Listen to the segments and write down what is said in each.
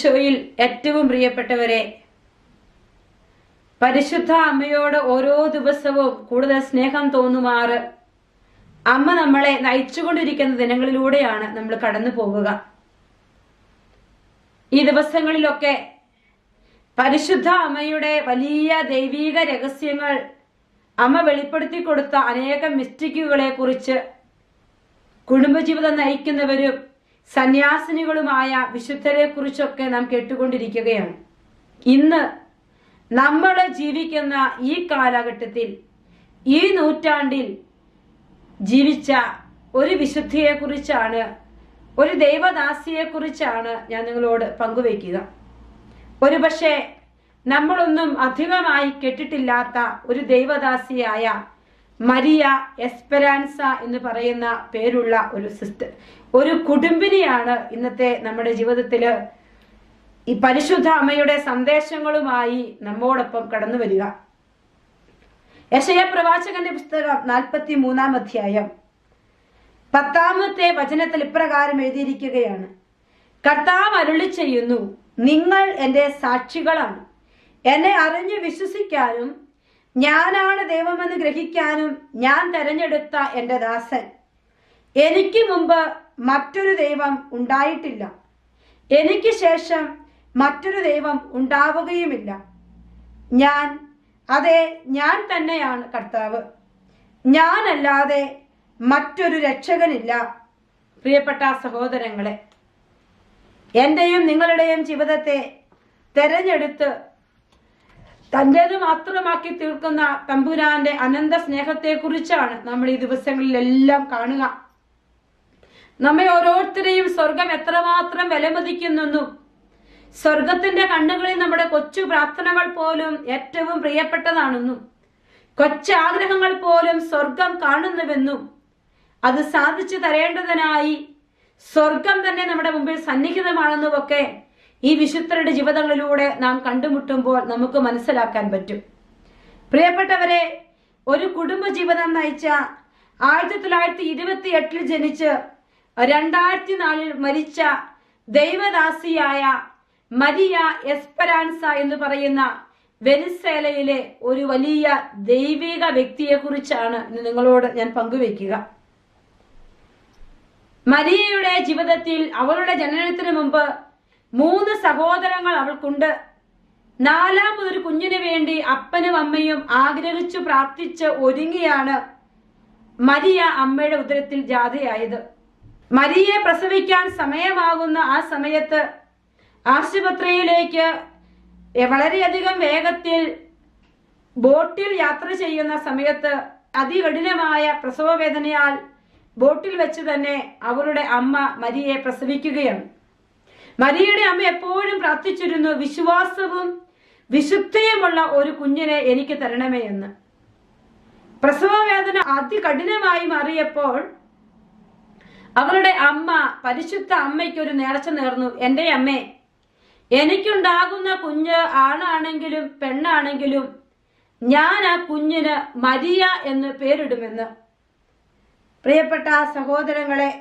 ഈശോയിൽ ഏറ്റവും പ്രിയപ്പെട്ടവരെ, പരിശുദ്ധ അമ്മയോട് ഓരോ ദിവസവും കൂടുതൽ സ്നേഹം തോന്നുമാറ് അമ്മ നമ്മളെ നയിച്ചുകൊണ്ടിരിക്കുന്ന ദിനങ്ങളിലൂടെയാണ് നമ്മൾ കടന്നു പോവുക. ഈ ദിവസങ്ങളിലൊക്കെ പരിശുദ്ധ അമ്മയുടെ വലിയ ദൈവീക രഹസ്യങ്ങൾ അമ്മ വെളിപ്പെടുത്തി കൊടുത്ത അനേകം മിസ്റ്റിക്കുകളെ കുറിച്ച് കുടുംബജീവിതം നയിക്കുന്നവരും സന്യാസിനികളുമായ വിശുദ്ധരെ കുറിച്ചൊക്കെ നാം കേട്ടുകൊണ്ടിരിക്കുകയാണ്. ഇന്ന് നമ്മൾ ജീവിക്കുന്ന ഈ കാലഘട്ടത്തിൽ, ഈ നൂറ്റാണ്ടിൽ ജീവിച്ച ഒരു വിശുദ്ധിയെ കുറിച്ചാണ്, ഒരു ദൈവദാസിയെ കുറിച്ചാണ് ഞാൻ നിങ്ങളോട് പങ്കുവയ്ക്കുക. ഒരുപക്ഷെ നമ്മളൊന്നും അധികമായി കേട്ടിട്ടില്ലാത്ത ഒരു ദൈവദാസിയായ മരിയ എസ്പെരാൻസ എന്ന് പറയുന്ന പേരുള്ള ഒരു സിസ്റ്റർ, ഒരു കുടുംബിനിയാണ് ഇന്നത്തെ നമ്മുടെ ജീവിതത്തില് ഈ പരിശുദ്ധ അമ്മയുടെ സന്ദേശങ്ങളുമായി നമ്മോടൊപ്പം കടന്നു വരിക. യെശയ്യാ പ്രവാചകന്റെ പുസ്തകം 43-ാം അധ്യായം 10-ാമത്തെ വചനത്തിൽ ഇപ്രകാരം എഴുതിയിരിക്കുകയാണ്: കർത്താവ് അരുളി ചെയ്യുന്നു, നിങ്ങൾ എൻ്റെ സാക്ഷികളാണ്. എന്നെ അറിഞ്ഞ് വിശ്വസിക്കാനും ഞാനാണ് ദൈവമെന്ന് ഗ്രഹിക്കാനും ഞാൻ തെരഞ്ഞെടുത്ത എൻ്റെ ദാസൻ. എനിക്ക് മുമ്പ് മറ്റൊരു ദൈവം ഉണ്ടായിട്ടില്ല, എനിക്ക് ശേഷം മറ്റൊരു ദൈവം ഉണ്ടാവുകയുമില്ല. ഞാൻ തന്നെയാണ് കർത്താവ്, ഞാനല്ലാതെ മറ്റൊരു രക്ഷകനില്ല. പ്രിയപ്പെട്ട സഹോദരങ്ങളെ, എൻ്റെയും നിങ്ങളുടെയും ജീവിതത്തെ തെരഞ്ഞെടുത്ത് തൻ്റേത് മാത്രമാക്കി തീർക്കുന്ന തമ്പുരാന്റെ അനന്ത സ്നേഹത്തെക്കുറിച്ചാണ് നമ്മൾ ഈ ദിവസങ്ങളിലെല്ലാം കാണുക. നമ്മെ ഓരോരുത്തരെയും സ്വർഗം എത്രമാത്രം വിലമതിക്കുന്നെന്നും സ്വർഗത്തിന്റെ കണ്ണുകളിൽ നമ്മുടെ കൊച്ചു പ്രാർത്ഥനകൾ പോലും ഏറ്റവും പ്രിയപ്പെട്ടതാണെന്നും കൊച്ചാഗ്രഹങ്ങൾ പോലും സ്വർഗം കാണുന്നുവെന്നും അത് സാധിച്ചു തരേണ്ടതിനായി സ്വർഗം തന്നെ നമ്മുടെ മുമ്പിൽ സന്നിഹിതമാണെന്നുമൊക്കെ ഈ വിശുദ്ധരുടെ ജീവിതങ്ങളിലൂടെ നാം കണ്ടുമുട്ടുമ്പോൾ നമുക്ക് മനസ്സിലാക്കാൻ പറ്റും. പ്രിയപ്പെട്ടവരെ, ഒരു കുടുംബ ജീവിതം നയിച്ച 1928 ജനിച്ച് 2004 മരിച്ച ദൈവദാസിയായ മരിയ എസ്പെരാൻസ എന്ന് പറയുന്ന വെനിസ്വേലയിലെ ഒരു വലിയ ദൈവിക വ്യക്തിയെ കുറിച്ചാണ് ഇന്ന് നിങ്ങളോട് ഞാൻ പങ്കുവയ്ക്കുക. മരിയയുടെ ജീവിതത്തിൽ അവളുടെ ജനനത്തിന് മുമ്പ് 3 സഹോദരങ്ങൾ അവൾക്കുണ്ട്. 4ാമതൊരു കുഞ്ഞിന് വേണ്ടി അപ്പനും അമ്മയും ആഗ്രഹിച്ചു പ്രാർത്ഥിച്ച് ഒരുങ്ങിയാണ് മരിയ അമ്മയുടെ ഉദരത്തിൽ ജാതയായത്. മരിയയെ പ്രസവിക്കാൻ സമയമാകുന്ന ആ സമയത്ത് ആശുപത്രിയിലേക്ക് വളരെയധികം വേഗത്തിൽ ബോട്ടിൽ യാത്ര ചെയ്യുന്ന സമയത്ത് അതികഠിനമായ പ്രസവ വേദനയാൽ ബോട്ടിൽ വെച്ച് തന്നെ അവരുടെ അമ്മ മരിയയെ പ്രസവിക്കുകയാണ്. മരിയയുടെ അമ്മ എപ്പോഴും പ്രാർത്ഥിച്ചിരുന്നു, വിശ്വാസവും വിശുദ്ധിയുമുള്ള ഒരു കുഞ്ഞിനെ എനിക്ക് തരണമേ എന്ന്. പ്രസവ വേദന അതികഠിനമായി മാറിയപ്പോൾ അവളുടെ അമ്മ പരിശുദ്ധ അമ്മയ്ക്ക് ഒരു നേർച്ച നേർന്നു. എൻ്റെ അമ്മേ, എനിക്കുണ്ടാകുന്ന കുഞ്ഞ് ആണാണെങ്കിലും പെണ്ണാണെങ്കിലും ഞാൻ ആ കുഞ്ഞിന് മരിയ എന്ന് പേരിടുമെന്ന്. പ്രിയപ്പെട്ട സഹോദരങ്ങളെ,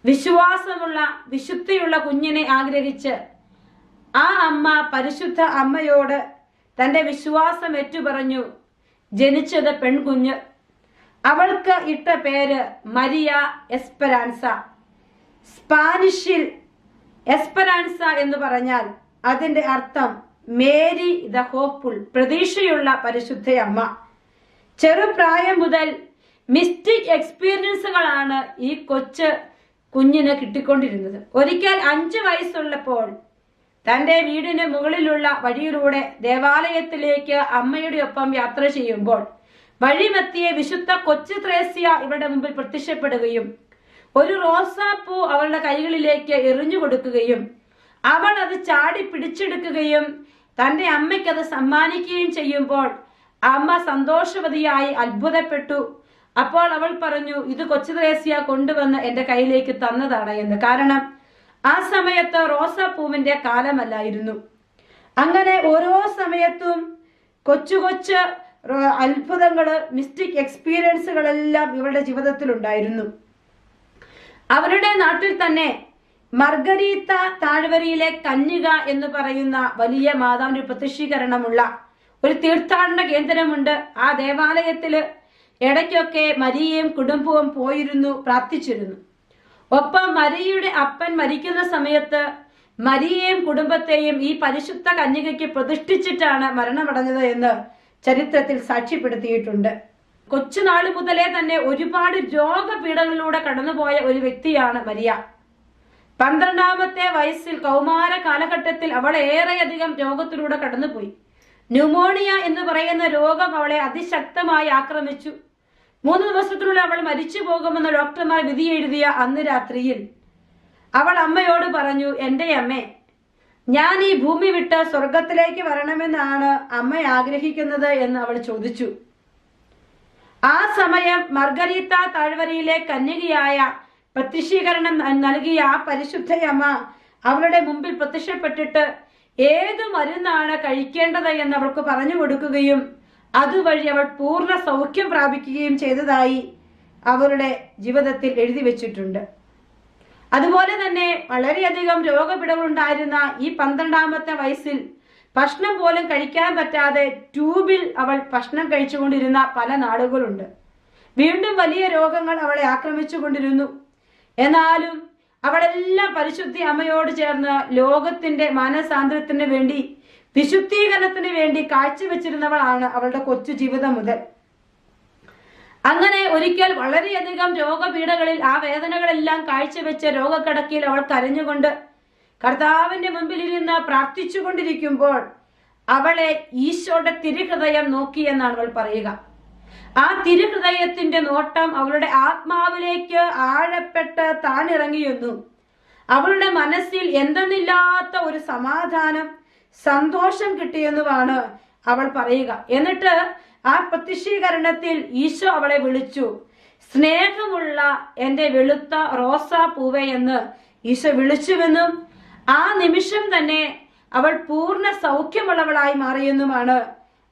വിശ്വാസമുള്ള വിശുദ്ധിയുള്ള കുഞ്ഞിനെ ആഗ്രഹിച്ച് ആ അമ്മ പരിശുദ്ധ അമ്മയോട് തൻ്റെ വിശ്വാസം ഏറ്റുപറഞ്ഞു. ജനിച്ചത് പെൺകുഞ്ഞ്. അവൾക്ക് ഇട്ട പേര് മരിയ എസ്പെരാൻസ. സ്പാനിഷിൽ എസ്പെരാൻസ എന്ന് പറഞ്ഞാൽ അതിന്റെ അർത്ഥം മേരി ദ ഹോപ്പ്ഫുൾ, പ്രതീക്ഷയുള്ള പരിശുദ്ധയമ്മ. ചെറുപ്രായം മുതൽ മിസ്റ്റിക് എക്സ്പീരിയൻസുകളാണ് ഈ കൊച്ചു കുഞ്ഞിന് കിട്ടിക്കൊണ്ടിരുന്നത്. ഒരിക്കൽ 5 വയസ്സുള്ളപ്പോൾ തൻ്റെ വീടിന് മുകളിലുള്ള വഴിയിലൂടെ ദേവാലയത്തിലേക്ക് അമ്മയുടെ ഒപ്പം യാത്ര ചെയ്യുമ്പോൾ വഴിമത്തിയെ വിശുദ്ധ കൊച്ചു ത്രേസ്യ ഇവരുടെ മുമ്പിൽ പ്രത്യക്ഷപ്പെടുകയും ഒരു റോസാപ്പൂ അവളുടെ കൈകളിലേക്ക് എറിഞ്ഞു കൊടുക്കുകയും അവൾ അത് ചാടി പിടിച്ചെടുക്കുകയും തൻ്റെ അമ്മയ്ക്ക് അത് സമ്മാനിക്കുകയും ചെയ്യുമ്പോൾ അമ്മ സന്തോഷവതിയായി അത്ഭുതപ്പെട്ടു. അപ്പോൾ അവൾ പറഞ്ഞു, ഇത് കൊച്ചു ത്രേസ്യ കൊണ്ടുവന്ന് എൻ്റെ കയ്യിലേക്ക് തന്നതാണ് എന്ന്. കാരണം ആ സമയത്ത് റോസാപ്പൂവിന്റെ കാലമല്ലായിരുന്നു. അങ്ങനെ ഓരോ സമയത്തും കൊച്ചു കൊച്ചു അത്ഭുതങ്ങള്, മിസ്റ്റിക് എക്സ്പീരിയൻസുകളെല്ലാം ഇവരുടെ ജീവിതത്തിൽ ഉണ്ടായിരുന്നു. അവരുടെ നാട്ടിൽ തന്നെ മർഗരീത്ത താഴ്വരയിലെ കന്യക എന്ന് പറയുന്ന വലിയ മാതാവിന്റെ പ്രത്യക്ഷീകരണമുള്ള ഒരു തീർത്ഥാടന കേന്ദ്രമുണ്ട്. ആ ദേവാലയത്തില് ഇടയ്ക്കൊക്കെ മരിയയും കുടുംബവും പോയിരുന്നു, പ്രാർത്ഥിച്ചിരുന്നു. ഒപ്പം മരിയയുടെ അപ്പൻ മരിക്കുന്ന സമയത്ത് മരിയയും കുടുംബത്തെയും ഈ പരിശുദ്ധ കന്യകയ്ക്ക് പ്രതിഷ്ഠിച്ചിട്ടാണ് മരണമടഞ്ഞത് എന്ന് ചരിത്രത്തിൽ സാക്ഷ്യപ്പെടുത്തിയിട്ടുണ്ട്. കൊച്ചുനാള് മുതലേ തന്നെ ഒരുപാട് രോഗപീഠകളിലൂടെ കടന്നുപോയ ഒരു വ്യക്തിയാണ് മരിയ. 12ാമത്തെ വയസ്സിൽ കൗമാര കാലഘട്ടത്തിൽ അവൾ ഏറെയധികം രോഗത്തിലൂടെ കടന്നുപോയി. ന്യൂമോണിയ എന്ന് പറയുന്ന രോഗം അവളെ അതിശക്തമായി ആക്രമിച്ചു. 3 ദിവസത്തിനുള്ളിൽ അവൾ മരിച്ചു പോകുമെന്ന് ഡോക്ടർമാർ വിധി എഴുതിയ അന്ന് രാത്രിയിൽ അവൾ അമ്മയോട് പറഞ്ഞു, എൻ്റെ അമ്മേ, ഞാൻ ഈ ഭൂമി വിട്ട് സ്വർഗത്തിലേക്ക് വരണമെന്നാണ് അമ്മ ആഗ്രഹിക്കുന്നത് എന്ന് അവൾ ചോദിച്ചു. ആ സമയം മർഗരീത്ത താഴ്വരയിലെ കന്യകയായ പ്രത്യക്ഷീകരണം നൽകിയ ആ പരിശുദ്ധയമ്മ അവളുടെ മുമ്പിൽ പ്രത്യക്ഷപ്പെട്ടിട്ട് ഏതു മരുന്നാണ് കഴിക്കേണ്ടത് എന്ന് അവൾക്ക് പറഞ്ഞു കൊടുക്കുകയും അതുവഴി അവൾ പൂർണ്ണ സൗഖ്യം പ്രാപിക്കുകയും ചെയ്തതായി അവരുടെ ജീവിതത്തിൽ എഴുതി വെച്ചിട്ടുണ്ട്. അതുപോലെ തന്നെ വളരെയധികം രോഗപിടവുണ്ടായിരുന്ന ഈ 12ാമത്തെ വയസ്സിൽ ഭക്ഷണം പോലും കഴിക്കാൻ പറ്റാതെ ട്യൂബിൽ അവൾ ഭക്ഷണം കഴിച്ചുകൊണ്ടിരുന്ന പല നാളുകളുണ്ട്. വീണ്ടും വലിയ രോഗങ്ങൾ അവളെ ആക്രമിച്ചു കൊണ്ടിരുന്നു. എന്നാലും അവളെല്ലാം പരിശുദ്ധി അമ്മയോട് ചേർന്ന് ലോകത്തിന്റെ മാനസാന്തരത്തിന് വേണ്ടി, വിശുദ്ധീകരണത്തിന് വേണ്ടി കാഴ്ചവെച്ചിരുന്നവളാണ് അവളുടെ കൊച്ചു ജീവിതം മുതൽ. അങ്ങനെ ഒരിക്കൽ വളരെയധികം രോഗപീഠകളിൽ ആ വേദനകളെല്ലാം കാഴ്ചവെച്ച് രോഗക്കിടക്കയിൽ അവൾ കരഞ്ഞുകൊണ്ട് കർത്താവിന്റെ മുമ്പിൽ ഇരുന്ന് പ്രാർത്ഥിച്ചുകൊണ്ടിരിക്കുമ്പോൾ അവളെ ഈശോയുടെ തിരുഹൃദയം നോക്കി എന്നാണ് അവൾ പറയുക. ആ തിരുഹൃദയത്തിന്റെ നോട്ടം അവളുടെ ആത്മാവിലേക്ക് ആഴപ്പെട്ട് താണിറങ്ങിയെന്നും അവളുടെ മനസ്സിൽ എന്തെന്നില്ലാത്ത ഒരു സമാധാനം, സന്തോഷം കിട്ടിയെന്നുമാണ് അവൾ പറയുക. എന്നിട്ട് ആ പ്രത്യക്ഷീകരണത്തിൽ ഈശോ അവളെ വിളിച്ചു, സ്നേഹമുള്ള എൻ്റെ വെളുത്ത റോസാ പൂവേ എന്ന് ഈശോ വിളിച്ചുവെന്നും ആ നിമിഷം തന്നെ അവൾ പൂർണ്ണ സൗഖ്യമുള്ളവളായി മാറിയെന്നുമാണ്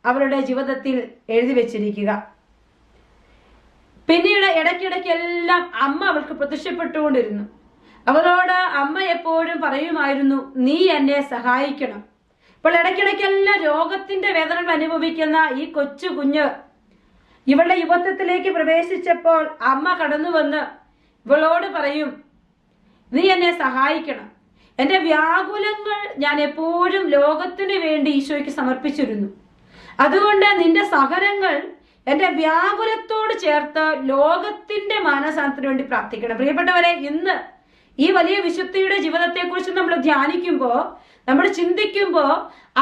അവളുടെ ജീവിതത്തിൽ എഴുതി വെച്ചിരിക്കുക. പിന്നീട് ഇടയ്ക്കിടയ്ക്കെല്ലാം അമ്മ അവൾക്ക് പ്രത്യക്ഷപ്പെട്ടുകൊണ്ടിരുന്നു. അവളോട് അമ്മ എപ്പോഴും പറയുമായിരുന്നു, നീ എന്നെ സഹായിക്കണം. ഇപ്പോൾ ഇടയ്ക്കിടയ്ക്കെല്ലാം രോഗത്തിന്റെ വേദനകൾ അനുഭവിക്കുന്ന ഈ കൊച്ചു കുഞ്ഞ് ഇവളുടെ യുവത്വത്തിലേക്ക് പ്രവേശിച്ചപ്പോൾ അമ്മ കടന്നു വന്ന് ഇവളോട് പറയും, നീ എന്നെ സഹായിക്കണം. എൻ്റെ വ്യാകുലങ്ങൾ ഞാൻ എപ്പോഴും ലോകത്തിന് വേണ്ടി ഈശോയ്ക്ക് സമർപ്പിച്ചിരുന്നു. അതുകൊണ്ട് നിന്റെ സഹനങ്ങൾ എൻ്റെ വ്യാകുലത്തോട് ചേർത്ത് ലോകത്തിന്റെ മാനസാന്തരത്തിന് വേണ്ടി പ്രാർത്ഥിക്കണം. പ്രിയപ്പെട്ടവരെ, ഇന്ന് ഈ വലിയ വിശുദ്ധിയുടെ ജീവിതത്തെക്കുറിച്ച് നമ്മൾ ധ്യാനിക്കുമ്പോൾ, നമ്മൾ ചിന്തിക്കുമ്പോൾ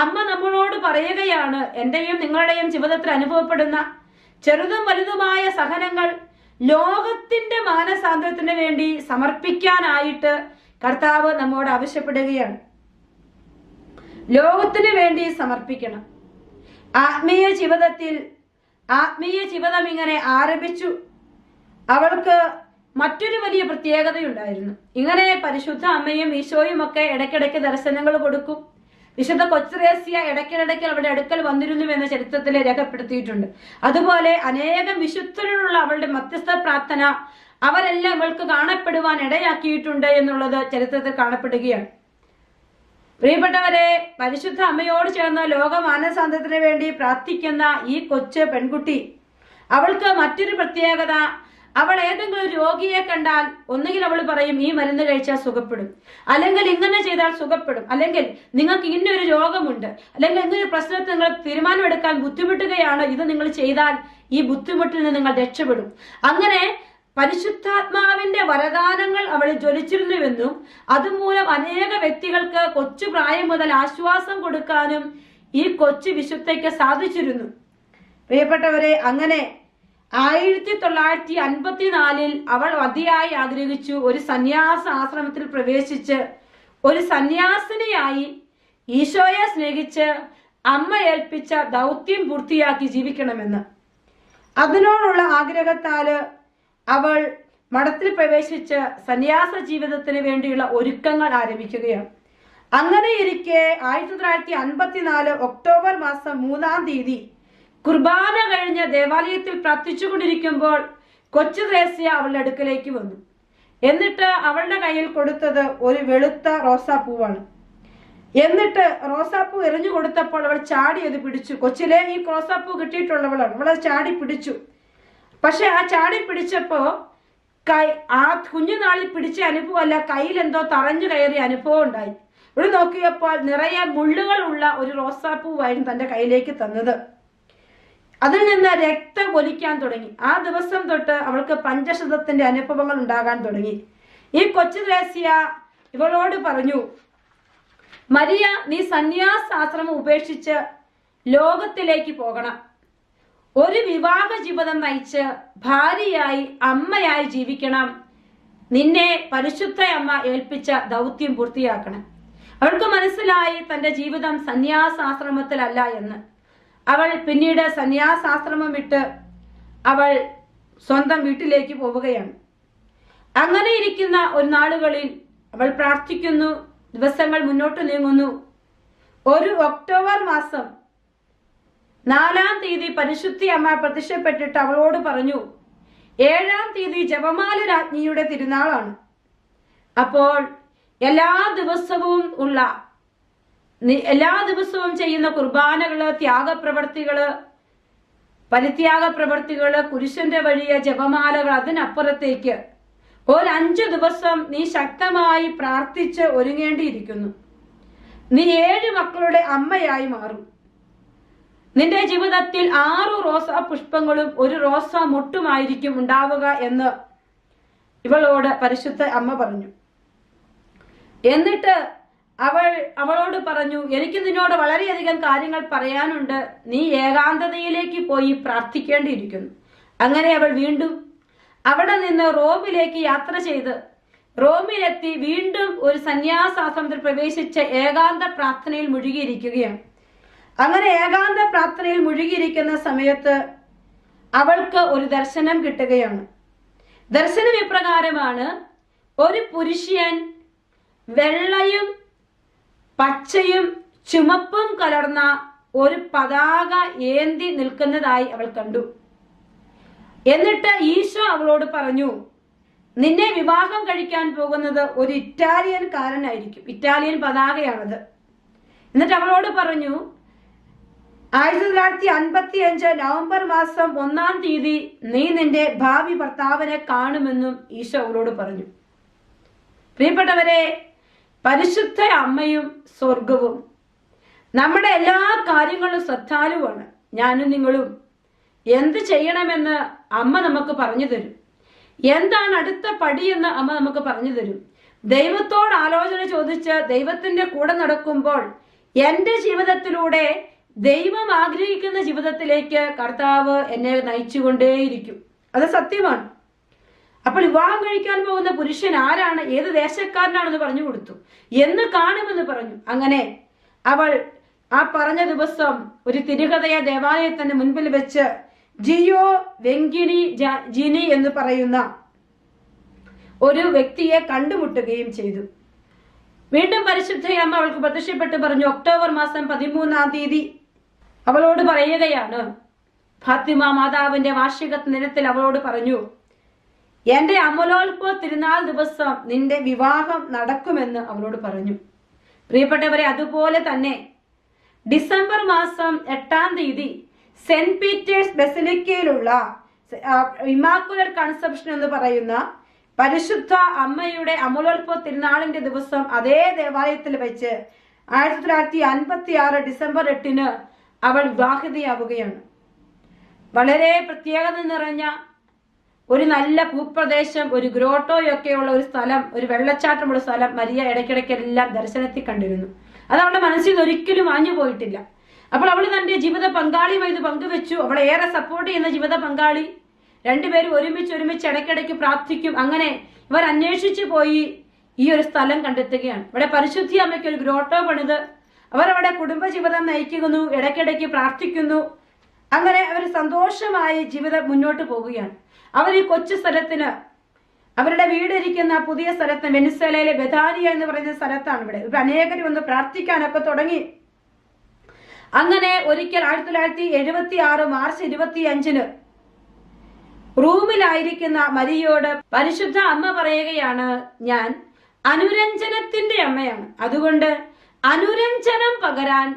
അമ്മ നമ്മളോട് പറയുകയാണ്, എന്റെയും നിങ്ങളുടെയും ജീവിതത്തിൽ അനുഭവപ്പെടുന്ന ചെറുതും വലുതുമായ സഹനങ്ങൾ ലോകത്തിന്റെ മാനസാന്തരത്തിന് വേണ്ടി സമർപ്പിക്കാനായിട്ട് കർത്താവ് നമ്മോട് ആവശ്യപ്പെടുകയാണ്. ലോകത്തിന് വേണ്ടി സമർപ്പിക്കണം. ആത്മീയ ജീവിതം ഇങ്ങനെ ആരംഭിച്ചു. അവൾക്ക് മറ്റൊരു വലിയ പ്രത്യേകതയുണ്ടായിരുന്നു. ഇങ്ങനെ പരിശുദ്ധ അമ്മയും ഈശോയും ഒക്കെ ഇടയ്ക്കിടയ്ക്ക് ദർശനങ്ങൾ കൊടുക്കും. വിശുദ്ധ കൊച്ചുത്രേസ്യ ഇടയ്ക്കിടയ്ക്ക് അവരുടെ അടുക്കൽ വന്നിരുന്നു എന്ന ചരിത്രത്തിൽ രേഖപ്പെടുത്തിയിട്ടുണ്ട്. അതുപോലെ അനേകം വിശുദ്ധരോടുള്ള അവളുടെ മധ്യസ്ഥ പ്രാർത്ഥന അവരെല്ലാം ഇവൾക്ക് കാണപ്പെടുവാൻ ഇടയാക്കിയിട്ടുണ്ട് എന്നുള്ളത് ചരിത്രത്തിൽ കാണപ്പെടുകയാണ്. പ്രിയപ്പെട്ടവരെ, പരിശുദ്ധ അമ്മയോട് ചേർന്ന് ലോക മാനസാന്തരത്തിന് വേണ്ടി പ്രാർത്ഥിക്കുന്ന ഈ കൊച്ചു പെൺകുട്ടി, അവൾക്ക് മറ്റൊരു പ്രത്യേകത, അവൾ ഏതെങ്കിലും രോഗിയെ കണ്ടാൽ ഒന്നുകിൽ അവൾ പറയും ഈ മരുന്ന് കഴിച്ചാൽ സുഖപ്പെടും, അല്ലെങ്കിൽ ഇങ്ങനെ ചെയ്താൽ സുഖപ്പെടും, അല്ലെങ്കിൽ നിങ്ങൾക്ക് ഇന്നൊരു രോഗമുണ്ട്, അല്ലെങ്കിൽ ഇങ്ങനൊരു പ്രശ്നത്തിൽ നിങ്ങൾ തീരുമാനമെടുക്കാൻ ബുദ്ധിമുട്ടുകയാണ്, ഇത് നിങ്ങൾ ചെയ്താൽ ഈ ബുദ്ധിമുട്ടിൽ നിന്ന് നിങ്ങൾ രക്ഷപ്പെടും. അങ്ങനെ പരിശുദ്ധാത്മാവിന്റെ വരദാനങ്ങൾ അവൾ ജ്വലിച്ചിരുന്നുവെന്നും അതുമൂലം അനേക വ്യക്തികൾക്ക് കൊച്ചു പ്രായം മുതൽ ആശ്വാസം കൊടുക്കാനും ഈ കൊച്ചു വിശുദ്ധയ്ക്ക് സാധിച്ചിരുന്നു. പ്രിയപ്പെട്ടവരെ, അങ്ങനെ 1954 അവൾ അതിയായി ആഗ്രഹിച്ചു ഒരു സന്യാസ ആശ്രമത്തിൽ പ്രവേശിച്ച് ഒരു സന്യാസിനിയായി ഈശോയെ സ്നേഹിച്ച് അമ്മ ഏൽപ്പിച്ച ദൗത്യം പൂർത്തിയാക്കി ജീവിക്കണമെന്ന്. അതിനോടുള്ള ആഗ്രഹത്താല് അവൾ മഠത്തിൽ പ്രവേശിച്ച് സന്യാസ ജീവിതത്തിന് വേണ്ടിയുള്ള ഒരുക്കങ്ങൾ ആരംഭിക്കുകയാണ്. അങ്ങനെ ഇരിക്കെ 1954 ഒക്ടോബർ മാസം 3-ാം തീയതി കുർബാന കഴിഞ്ഞ് ദേവാലയത്തിൽ പ്രാർത്ഥിച്ചുകൊണ്ടിരിക്കുമ്പോൾ കൊച്ചു ത്രേസ്യ അവളുടെ അടുക്കലേക്ക് വന്നു. എന്നിട്ട് അവളുടെ കയ്യിൽ കൊടുത്തത് ഒരു വെളുത്ത റോസാപ്പൂവാണ്. എന്നിട്ട് റോസാപ്പൂ എറിഞ്ഞു കൊടുത്തപ്പോൾ അവൾ ചാടി അത് പിടിച്ചു. കൊച്ചിലെ ഈ റോസാപ്പൂ കിട്ടിയിട്ടുള്ളവളാണ്. അവൾ അത് ചാടി പിടിച്ചു. പക്ഷെ ആ ചാടി പിടിച്ചപ്പോ ആ കുഞ്ഞുനാളിൽ പിടിച്ച അനുഭവമല്ല, കയ്യിൽ എന്തോ തറഞ്ഞു കയറിയ അനുഭവം ഉണ്ടായി. ഇവിടെ നോക്കിയപ്പോൾ നിറയെ മുള്ളുകൾ ഉള്ള ഒരു റോസാപ്പൂവായിരുന്നു തന്റെ കയ്യിലേക്ക് തന്നത്. അതിൽ നിന്ന് രക്തം ഒലിക്കാൻ തുടങ്ങി. ആ ദിവസം തൊട്ട് അവൾക്ക് പഞ്ചശതത്തിന്റെ അനുഭവങ്ങൾ ഉണ്ടാകാൻ തുടങ്ങി. ഈ കൊച്ചു ത്രേസ്യ ഇവളോട് പറഞ്ഞു, മരിയ, നീ സന്യാസാശ്രമം ഉപേക്ഷിച്ച് ലോകത്തിലേക്ക് പോകണം. ഒരു വിവാഹ ജീവിതം നയിച്ച് ഭാര്യയായി അമ്മയായി ജീവിക്കണം. നിന്നെ പരിശുദ്ധ അമ്മ ഏൽപ്പിച്ച ദൗത്യം പൂർത്തിയാക്കണം. അവൾക്ക് മനസ്സിലായി തന്റെ ജീവിതം സന്യാസാശ്രമത്തിലല്ല എന്ന്. അവൾ പിന്നീട് സന്യാസാശ്രമം വിട്ട് അവൾ സ്വന്തം വീട്ടിലേക്ക് പോവുകയാണ്. അങ്ങനെ ഇരിക്കുന്ന ഒരു നാളുകളിൽ അവൾ പ്രാർത്ഥിക്കുന്നു. ദിവസങ്ങൾ മുന്നോട്ട് നീങ്ങുന്നു. ഒരു ഒക്ടോബർ മാസം 4-ാം തീയതി പരിശുദ്ധി അമ്മ പ്രത്യക്ഷപ്പെട്ടിട്ട് അവളോട് പറഞ്ഞു, 7-ാം തീയതി ജപമാല രാജ്ഞിയുടെ തിരുനാളാണ്. അപ്പോൾ എല്ലാ ദിവസവും ചെയ്യുന്ന കുർബാനകള്, ത്യാഗപ്രവർത്തികള്, പരിത്യാഗ പ്രവർത്തികള്, കുരിശന്റെ വഴിയ ജപമാലകൾ, അതിനപ്പുറത്തേക്ക് ഒരു 5 ദിവസം നീ ശക്തമായി പ്രാർത്ഥിച്ച് ഒരുങ്ങേണ്ടിയിരിക്കുന്നു. നീ 7 മക്കളുടെ അമ്മയായി മാറും. നിന്റെ ജീവിതത്തിൽ 6 റോസാ പുഷ്പങ്ങളും 1 റോസാ മുട്ടുമായിരിക്കും ഉണ്ടാവുക എന്ന് ഇവളോട് പരിശുദ്ധ അമ്മ പറഞ്ഞു. എന്നിട്ട് അവളോട് പറഞ്ഞു, എനിക്ക് നിന്നോട് വളരെയധികം കാര്യങ്ങൾ പറയാനുണ്ട്. നീ ഏകാന്തതയിലേക്ക് പോയി പ്രാർത്ഥിക്കേണ്ടിയിരിക്കുന്നു. അങ്ങനെ അവൾ വീണ്ടും അവിടെ നിന്ന് റോമിലേക്ക് യാത്ര ചെയ്ത് റോമിലെത്തി വീണ്ടും ഒരു സന്യാസാശ്രമത്തിൽ പ്രവേശിച്ച് ഏകാന്ത പ്രാർത്ഥനയിൽ മുഴുകിയിരിക്കുകയാണ്. അങ്ങനെ ഏകാന്ത പ്രാർത്ഥനയിൽ മുഴുകിയിരിക്കുന്ന സമയത്ത് അവൾക്ക് ഒരു ദർശനം കിട്ടുകയാണ്. ദർശനം ഇപ്രകാരമാണ്: ഒരു പുരുഷൻ വെള്ളയും പച്ചയും ചുമപ്പും കലർന്ന ഒരു പതാക ഏന്തി നിൽക്കുന്നതായി അവൾ കണ്ടു. എന്നിട്ട് ഈശോ അവളോട് പറഞ്ഞു, നിന്നെ വിവാഹം കഴിക്കാൻ പോകുന്നത് ഒരു ഇറ്റാലിയൻകാരനായിരിക്കും. ഇറ്റാലിയൻ പതാകയാണത്. എന്നിട്ട് അവളോട് പറഞ്ഞു, 1955 നവംബർ മാസം 1-ാം തീയതി നീ നിന്റെ ഭാവി ഭർത്താവിനെ കാണുമെന്നും ഈശോ അവളോട് പറഞ്ഞു. പ്രിയപ്പെട്ടവരെ, പരിശുദ്ധ അമ്മയും സ്വർഗവും നമ്മുടെ എല്ലാ കാര്യങ്ങളും ശ്രദ്ധാലുവാണ്. ഞാനും നിങ്ങളും എന്ത് ചെയ്യണമെന്ന് അമ്മ നമുക്ക് പറഞ്ഞു തരും. എന്താണ് അടുത്ത പടിയെന്ന് അമ്മ നമുക്ക് പറഞ്ഞു തരും. ദൈവത്തോട് ആലോചന ചോദിച്ച് ദൈവത്തിന്റെ കൂടെ നടക്കുമ്പോൾ എൻ്റെ ജീവിതത്തിലൂടെ ദൈവം ആഗ്രഹിക്കുന്ന ജീവിതത്തിലേക്ക് കർത്താവ് എന്നെ നയിച്ചുകൊണ്ടേയിരിക്കും. അത് സത്യമാണ്. അപ്പോൾ വിവാഹം കഴിക്കാൻ പോകുന്ന പുരുഷൻ ആരാണ്, ഏത് ദേശക്കാരനാണെന്ന് പറഞ്ഞു കൊടുത്തു. എന്ന് കാണുമെന്ന് പറഞ്ഞു. അങ്ങനെ അവൾ ആ പറഞ്ഞ ദിവസം ഒരു തിരുഹൃദയ ദേവാലയത്തിന്റെ മുൻപിൽ വെച്ച് ജിയോ വെങ്കിനി ജിനി എന്ന് പറയുന്ന ഒരു വ്യക്തിയെ കണ്ടുമുട്ടുകയും ചെയ്തു. വീണ്ടും പരിശുദ്ധയമ്മ അവൾക്ക് പ്രത്യക്ഷപ്പെട്ട് പറഞ്ഞു, ഒക്ടോബർ മാസം 13-ാം തീയതി അവളോട് പറയുകയാണ്, ഫാത്തിമ മാതാവിന്റെ വാർഷിക ദിനത്തിൽ അവളോട് പറഞ്ഞു, എന്റെ അമലോത്ഭവ തിരുനാൾ ദിവസം നിന്റെ വിവാഹം നടക്കുമെന്ന് അവളോട് പറഞ്ഞു. പ്രിയപ്പെട്ടവരെ, അതുപോലെ തന്നെ ഡിസംബർ മാസം 8-ാം തീയതി സെന്റ് പീറ്റേഴ്സ് ബസിലിക്കയിലുള്ള ഇമാക്കുലർ കൺസെപ്ഷൻ എന്ന് പറയുന്ന പരിശുദ്ധ അമ്മയുടെ അമലോത്ഭവ തിരുനാളിന്റെ ദിവസം അതേ ദേവാലയത്തിൽ വെച്ച് 1956 ഡിസംബർ 8-ന് അവൾ വിവാഹിതയാവുകയാണ്. വളരെ പ്രത്യേകത നിറഞ്ഞ ഒരു നല്ല ഭൂപ്രദേശം, ഒരു ഗ്രോട്ടോയൊക്കെയുള്ള ഒരു സ്ഥലം, ഒരു വെള്ളച്ചാട്ടമുള്ള സ്ഥലം മരിയ ഇടയ്ക്കിടയ്ക്കെല്ലാം ദർശനത്തിൽ കണ്ടിരുന്നു. അത് അവളുടെ മനസ്സിൽ നിന്ന് ഒരിക്കലും മാഞ്ഞു പോയിട്ടില്ല. അപ്പോൾ അവൾ തന്റെ ജീവിത പങ്കാളിയുമായി ഇത് പങ്കുവെച്ചു. അവളെ ഏറെ സപ്പോർട്ട് ചെയ്യുന്ന ജീവിത പങ്കാളി. രണ്ടുപേരും ഒരുമിച്ച് ഇടയ്ക്കിടയ്ക്ക് പ്രാർത്ഥിക്കും. അങ്ങനെ ഇവർ അന്വേഷിച്ചു പോയി ഈ ഒരു സ്ഥലം കണ്ടെത്തുകയാണ്. ഇവിടെ പരിശുദ്ധി അമ്മയ്ക്ക് ഒരു ഗ്രോട്ടോ പണിത് അവരവിടെ കുടുംബജീവിതം നയിക്കുന്നു, ഇടയ്ക്കിടയ്ക്ക് പ്രാർത്ഥിക്കുന്നു. അങ്ങനെ അവർ സന്തോഷമായി ജീവിതം മുന്നോട്ട് പോവുകയാണ്. അവർ ഈ കൊച്ചു സ്ഥലത്തിന്, അവരുടെ വീടിരിക്കുന്ന പുതിയ സ്ഥലത്ത്, വെനിസ്വേലയിലെ ബെഥാനിയ എന്ന് പറയുന്ന സ്ഥലത്താണ്. ഇവിടെ അനേകർ വന്ന് പ്രാർത്ഥിക്കാനൊക്കെ തുടങ്ങി. അങ്ങനെ ഒരിക്കൽ 1976 മാർച്ച് 25-ന് റൂമിലായിരിക്കുന്ന മരിയയോട് പരിശുദ്ധ അമ്മ പറയുകയാണ്, ഞാൻ അനുരഞ്ജനത്തിന്റെ അമ്മയാണ്, അതുകൊണ്ട് അനുരഞ്ജനം പകരാൻ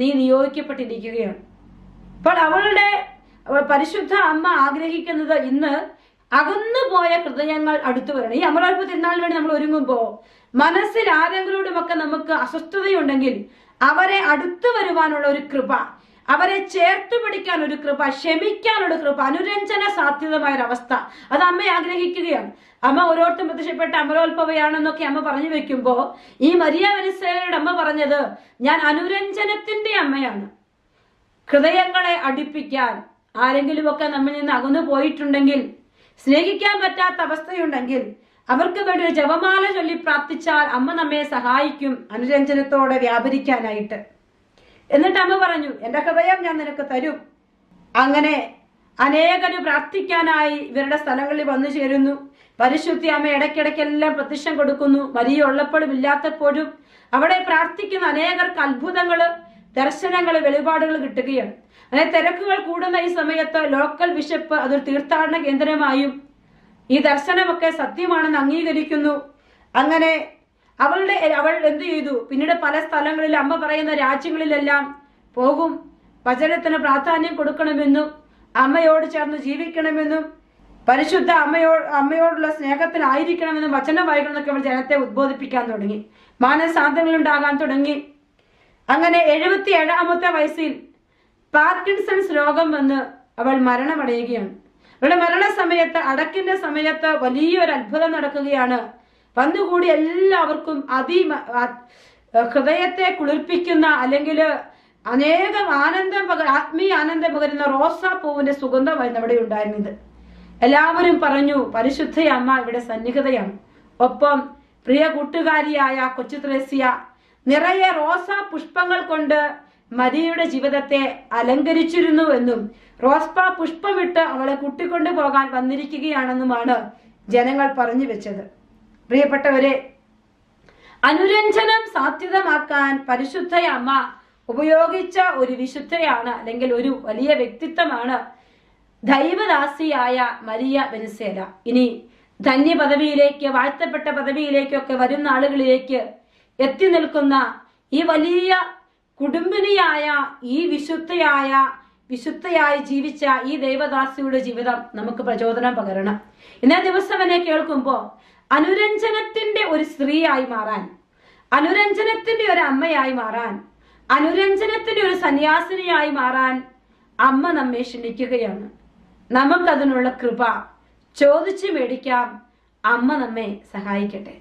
നീ നിയോഗിക്കപ്പെട്ടിരിക്കുകയാണ്. അപ്പോൾ പരിശുദ്ധ അമ്മ ആഗ്രഹിക്കുന്നത് ഇന്ന് അകന്നുപോയ ഹൃദയങ്ങൾ അടുത്തു വരണം. ഈ അമലോത്ഭവ തിരുനാളിന് വേണ്ടി നമ്മൾ ഒരുങ്ങുമ്പോൾ മനസ്സിൽ ആരെങ്കിലോടുമൊക്കെ നമുക്ക് അസ്വസ്ഥതയുണ്ടെങ്കിൽ അവരെ അടുത്തു വരുവാനുള്ള ഒരു കൃപ, അവരെ ചേർത്ത് പിടിക്കാൻ ഒരു കൃപ, ക്ഷമിക്കാനുള്ള കൃപ, അനുരഞ്ജന സാധ്യതമായ ഒരു അവസ്ഥ അത് അമ്മ ആഗ്രഹിക്കുകയാണ്. അമ്മ ഓരോരുത്തരും പ്രത്യക്ഷപ്പെട്ട അമലോത്ഭവയാണെന്നൊക്കെ അമ്മ പറഞ്ഞു വെക്കുമ്പോ ഈ മരിയ വെനിസ്വേലയുടെ അമ്മ പറഞ്ഞത്, ഞാൻ അനുരഞ്ജനത്തിന്റെ അമ്മയാണ്. ഹൃദയങ്ങളെ അടുപ്പിക്കാൻ, ആരെങ്കിലുമൊക്കെ നമ്മിൽ നിന്ന് അകന്നു പോയിട്ടുണ്ടെങ്കിൽ, സ്നേഹിക്കാൻ പറ്റാത്ത അവസ്ഥയുണ്ടെങ്കിൽ അവർക്ക് വേണ്ടി ഒരു ജപമാല ചൊല്ലി പ്രാർത്ഥിച്ചാൽ അമ്മ നമ്മെ സഹായിക്കും അനുരഞ്ജനത്തോടെ വ്യാപരിക്കാനായിട്ട്. എന്നിട്ട് അമ്മ പറഞ്ഞു, എൻ്റെ ഹൃദയം ഞാൻ നിനക്ക് തരും. അങ്ങനെ അനേകര് പ്രാർത്ഥിക്കാനായി ഇവരുടെ സ്ഥലങ്ങളിൽ വന്നു ചേരുന്നു. പരിശുദ്ധി അമ്മ ഇടയ്ക്കിടയ്ക്കെല്ലാം പ്രത്യക്ഷം കൊടുക്കുന്നു. മരിയ ഉള്ളപ്പോഴും ഇല്ലാത്തപ്പോഴും അവിടെ പ്രാർത്ഥിക്കുന്ന അനേകർക്ക് അത്ഭുതങ്ങള്, ദർശനങ്ങള്, വെളിപാടുകൾ കിട്ടുകയാണ്. അങ്ങനെ തിരക്കുകൾ കൂടുന്ന ഈ സമയത്ത് ലോക്കൽ ബിഷപ്പ് അതൊരു തീർത്ഥാടന കേന്ദ്രമായും ഈ ദർശനമൊക്കെ സത്യമാണെന്ന് അംഗീകരിക്കുന്നു. അങ്ങനെ അവൾ എന്ത് ചെയ്തു, പിന്നീട് പല സ്ഥലങ്ങളിൽ അമ്മ പറയുന്ന രാജ്യങ്ങളിലെല്ലാം പോകും. വചനത്തിന് പ്രാധാന്യം കൊടുക്കണമെന്നും അമ്മയോട് ചേർന്ന് ജീവിക്കണമെന്നും പരിശുദ്ധ അമ്മയോടുള്ള സ്നേഹത്തിലായിരിക്കണമെന്നും വചനം വായിക്കണമെന്നൊക്കെ അവൾ ജനത്തെ ഉദ്ബോധിപ്പിക്കാൻ തുടങ്ങി. മാനസാന്തരങ്ങൾ ഉണ്ടാകാൻ തുടങ്ങി. അങ്ങനെ 77-ാമത്തെ വയസ്സിൽ പാർക്കിൻസൺസ് രോഗം വന്ന് അവൾ മരണമടയുകയാണ്. അവളുടെ മരണസമയത്ത്, അടക്കിന്റെ സമയത്ത് വലിയൊരു അത്ഭുതം നടക്കുകയാണ്. വന്നുകൂടി എല്ലാവർക്കും ഹൃദയത്തെ കുളിർപ്പിക്കുന്ന, അല്ലെങ്കിൽ അനേകം ആത്മീയ ആനന്ദം പകരുന്ന റോസാപ്പൂവിന്റെ സുഗന്ധമായിരുന്നു അവിടെ ഉണ്ടായിരുന്നത്. എല്ലാവരും പറഞ്ഞു, പരിശുദ്ധ അമ്മ ഇവിടെ സന്നിഹിതയാണ്. ഒപ്പം പ്രിയ കൂട്ടുകാരിയായ കൊച്ചു ത്രേസ്യ നിറയെ റോസാ പുഷ്പങ്ങൾ കൊണ്ട് മരിയയുടെ ജീവിതത്തെ അലങ്കരിച്ചിരുന്നു എന്നും റോസ്പാ പുഷ്പമിട്ട് അവളെ കൂട്ടിക്കൊണ്ടു പോകാൻ വന്നിരിക്കുകയാണെന്നുമാണ് ജനങ്ങൾ പറഞ്ഞു വെച്ചത്. പ്രിയപ്പെട്ടവരെ, അനുരഞ്ജനം സാധ്യതമാക്കാൻ പരിശുദ്ധ അമ്മ ഉപയോഗിച്ച ഒരു വിശുദ്ധയാണ്, അല്ലെങ്കിൽ ഒരു വലിയ വ്യക്തിത്വമാണ് ദൈവദാസിയായ മരിയ വെനിസ്വേല. ഇനി ധന്യ പദവിയിലേക്ക്, വാഴ്ത്തപ്പെട്ട പദവിയിലേക്കൊക്കെ വരും നാളുകളിലേക്ക് എത്തി നിൽക്കുന്ന ഈ വലിയ കുടുംബിനിയായ, ഈ വിശുദ്ധയായി ജീവിച്ച ഈ ദൈവദാസിയുടെ ജീവിതം നമുക്ക് പ്രചോദനം പകരണം. ഇന്നേ ദിവസം എന്നെ കേൾക്കുമ്പോൾ അനുരഞ്ജനത്തിന്റെ ഒരു സ്ത്രീയായി മാറാൻ, അനുരഞ്ജനത്തിന്റെ ഒരു അമ്മയായി മാറാൻ, അനുരഞ്ജനത്തിന്റെ ഒരു സന്യാസിനിയായി മാറാൻ അമ്മ നമ്മെ ക്ഷണിക്കുകയാണ്. നമുക്കതിനുള്ള കൃപ ചോദിച്ചു മേടിക്കാം. അമ്മ നമ്മെ സഹായിക്കട്ടെ.